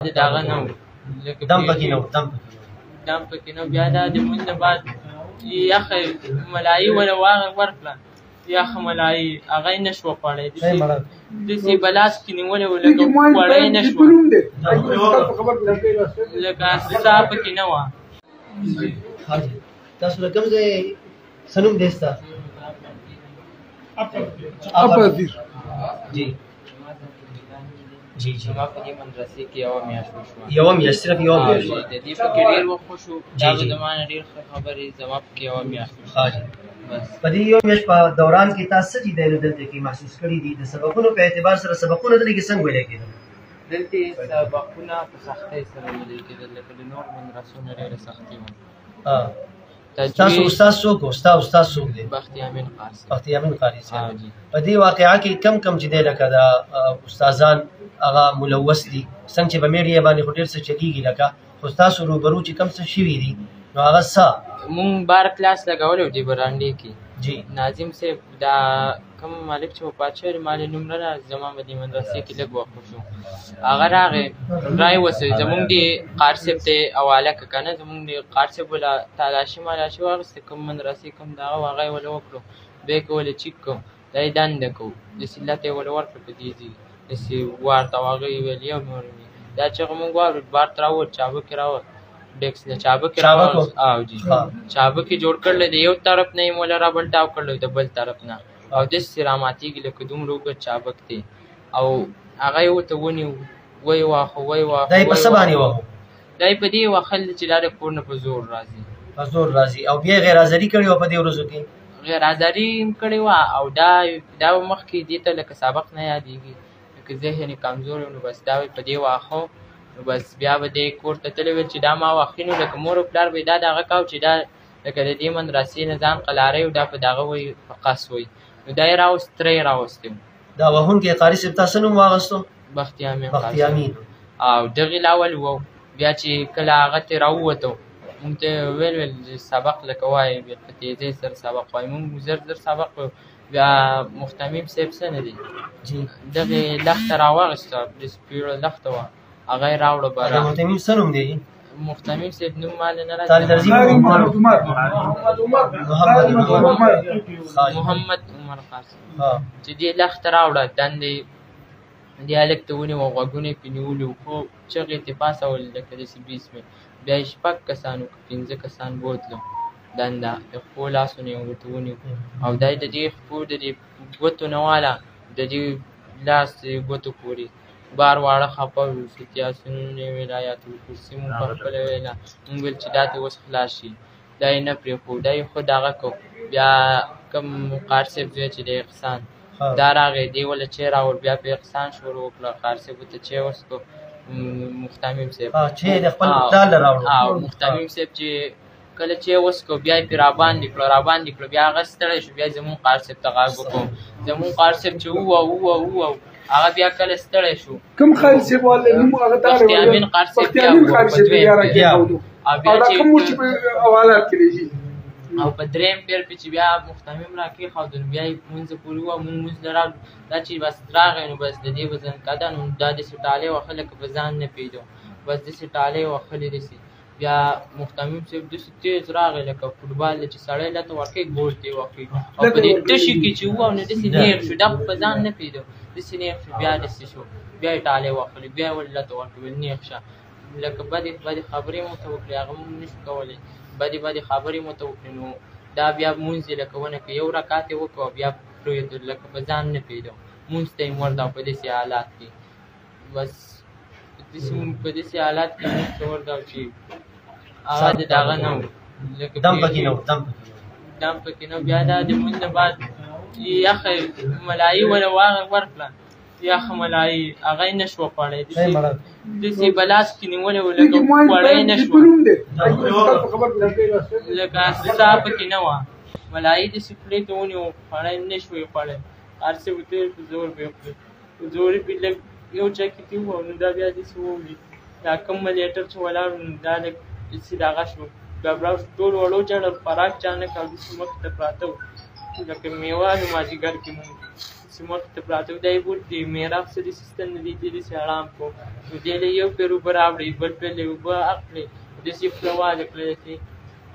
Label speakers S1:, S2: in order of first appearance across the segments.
S1: د دغه نه و
S2: دم پکې نه و
S1: دم پکې نه و. بیا دا د مونځ نه بعد یخه ملایي وله ورکړه یخه ملایي هغه یې نه شوه خوړی داسې په لاس کې نیولې وه لکه خوړی یې نه شوه لکه ساه پکې نه وه.
S2: تاسو له کوم ځای څه نوم دی ستا؟
S3: ابدیر
S2: جی جی جی
S1: زما په دې مدرسې کې یوه میاشت وشوه.
S2: یوه میاشت صرف یوه میاشت
S1: د دې پکې ډېر وخت وشو. دا به د ما نه ډېر ښه خبرې زما پکې یوه میاشت وشوه.
S2: په دې یو میاشت په دوران کې تاسو څه چې دی نو دلته کې محسوس کړي دي د سبقونو په اعتبار سره سبقونه دلته کې څنګه ویلی کېدل؟
S1: دلته سبقونه په سختۍ سره ویلی کېدل لکه د نورو مدرسو نه ډېره سختي وه.
S2: ستاسو استاد څوک و؟ ستا استاد څوک دی؟
S1: بختیامین قاري صاحب.
S2: بختیامین قاري صاحب. په دې واقعه کې کم کم چې دی لکه د استادان هغه ملوث دي څنګه چې په میډیا باندې خو ډېر څه چلېږي لکه خو ستاسو روبرو چې کم څه شوي دي نو هغه څه؟
S1: مونږ بار کلاس لګولی و دې برانډې کې.
S2: جی
S1: ناظم صاحب دا کوم مالک چې وفات شوی مال یې نوم نه را زما په دې مدرسې کې لږ وخت وشو. هغه راغی رای وسوي زمونږ د قاري صاحب ته حواله کړه که نه زمونږ د قاري صاحب وله تالاشي مالاشي واخېسته کوم مدرسې کوم دغه و هغه یې وله وکړو بیا یې وله چیک کړو دا یې دنده کوو داسې لته یې وله ورکړه په دې ځای داسې وارته او هغه یې ویل یو نور دا چغه مونږ واورېد بار ته راووت چابک یې راووت ډیکس نه چابک یې راووت او جي چابک یې جوړ کړلی د یو طرف نه یې موله را بلټاو کړلی د بل طرف نه او داسې راماتېږي لکه دومره اوږد چابک دی او هغه یې ورته ونیو ویې واخه ویې واخه
S2: دا یې په څه باندې وهو؟
S1: دا یې په دې وهل چې دا د کور نه په زور راځي
S2: په زور راځي او بیا یې غیرحاضري کړې وه په دې ورځو کې؟
S1: غیرحاضري هم کړې وه او دا به مخکې دې ته لکه سبق نه یادېږي لکه ذهن یې کمزور نو بس دا به په دې واښو نو بس بیا به دې کور ته تللی ویل چې دا ما واخلي نو لکه مور او پلار به یې دا دغه کو چې دا لکه د دې مدرسې نه ځان قلاری او دا په دغه وایي په قص وایي نو دا یې راوست تره یې راوستی و.
S2: دا وهونکی قاري صاحب تا څه نوم واخیستو؟
S1: بختیامین
S2: بختیامین.
S1: او دغې لاول و بیا چې کله هغه ترې راووتو مونږ ته ویل سبق لکه وایي بیا په تیزۍ سره سبق وایي مونږ زر زر سبق وایو بیا مختمیم صاحب څه نه دی دغې لښته راواخېسته سپیړه لښته وه هغه یې راوړه باره.
S2: مختمیم څه نوم دی؟
S1: مختمیم صاحب نوم ماله نه راځي محمد عمر قاسم چې دې لښته راوړه دندې دې هلک ته ونیوه غوږونه یې پرې نیولي وو خو چغې یې ترې پاڅولې لکه داسې بسمل بیا یې 6 کسان که 15 کسان بوتلو دنده د خپلو لاسونه یې ورته ونیو او دا یې د دې خپلو د دې ګوتو نه واله د دې لاس ګوتو پورې بار واړه خفه وو ستیا سنونه یې ویل آیات الکرسي مونږ په خپله ویله مونږ ویل چې دا دې اوس خلاص شي دا یې نه پرېښود دا یې خو دغه کو بیا کوم قاري صاحب دی چې د احسان دا راغی دی وله چای راوړ بیا په احسان شروع وکړه قاري صاحب ورته چای وڅښو مختمیم صاحب
S2: چای د خپل پلار له راوړو
S1: او مختمیم صاحب چې کله چای وڅښو بیا یې پرې راباندې کړو بیا هغه ستړی شو بیا زمونږ قاري صاحب ته غږ وکړو زمونږ قاري صاحب چې ووه هغه بیا کله ستړی شو
S3: کوم قاري صاحب والا نوم هغه دغه
S1: بختیامین قاري صاحب بیا
S3: راکېښودو او دا کوم چې په حوالات کې لیږي
S1: او په درېیم پیر پې چې بیا مختمیم راکېښودو نو بیا یې مونځ پورې ووه مونږ مونځ له راوړو دا چې بس راغی نو بس د دې به زنکده نو دا داسې ټالۍ وهه لکه په ځان نه پوهېدو بس داسې ټالۍ وهلې داسې بیا مختمیم صاحب داسې تیز راغی لکه فوټبال دی چې سړی لته ورکوي ګول ته یې وهي او په دې تشي کې چې ووه نو داسې نیغ شو دا خو په ځان نه پوهېدو داسې نیغ شو بیا داسې شو بیا یې ټالۍ وهلې بیا یې ولې لته ورکوي نیغ شه لکه بدې خبرې مو ته وکړې هغه مونږ نه شو کولی بدې خبرې مو ته وکړې نو دا بیا مونځ یې لکه ونه کړه یو رکعت یې وکړو بیا پرېږدو لکه په ځان نه پوهېدو مونځ ته یې ورده په داسې حالات کې بس په داسې حالات کې مونځ ته ورده چې هغه د دغه نه و
S2: دم پکې نه و
S1: دم پکې نه بیا دا د مونځ نه بعد یخه ملایي وله ورکړه یخه ملایي هغه یې نه شوه خوړی داسې په لاس کې نیولې وه لکه خوړی یې نه شوه لکه ساه پکې نه وه ملایي داسې خولې ته ونیو خوړی نه شوه یې خوړی هر څه ورته په زور به یې خوري په زور یې لږ یو چا کې تېر وو نو دا بیا داسې وولي دا کوم لیټر چې ولاړ نو دا لږ داسې دغه شو ګبراو شو ټول وړو جړل خوراک چا نه کړ داسې مخې ته پراته وو لکه میوه نو مازدیګر کې مونږ چې مخې ته پراته وو دا یې بوت دی میراب څه داسې ستن نه دی دې داسې حرام کړو نو دې له یو پیر اوبه راوړئ بل پیر له اوبه اخلئ داسې خوله واده کړی داسې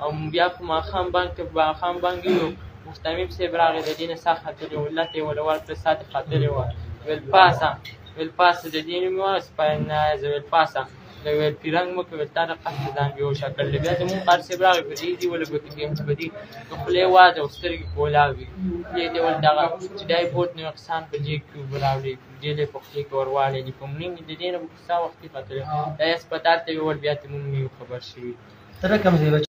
S1: او بیا په ماښام بانک ته په ماښام بانک یو مستمیم صاحب راغی د دې نه ساه ختلې وه لته یې وله ورکړه ساه ترې ختلې وه ویل پاسه د دې نوم یې وه سپاینایزه ویل پاسه ویل پیرنګ مه کوه ویل تا د قصد ځان بېهوشه کړلی بیا زمونږ قاري صاحب راغی په دې دې ولې ګوتې کوي چې په دې د خولې واده او سترګې کولاو وي دې دې ول دغه چې دا یې بوت نو اقسان په جیب کې اوبه راوړي دې دې په خولې کې ور واړېدي په مونږ د دې نه به ساه وختي ختلې دا یې هسپتال ته یې ووړ بیا ته مونږ نه یو خبر شوي
S2: ته کوم ځای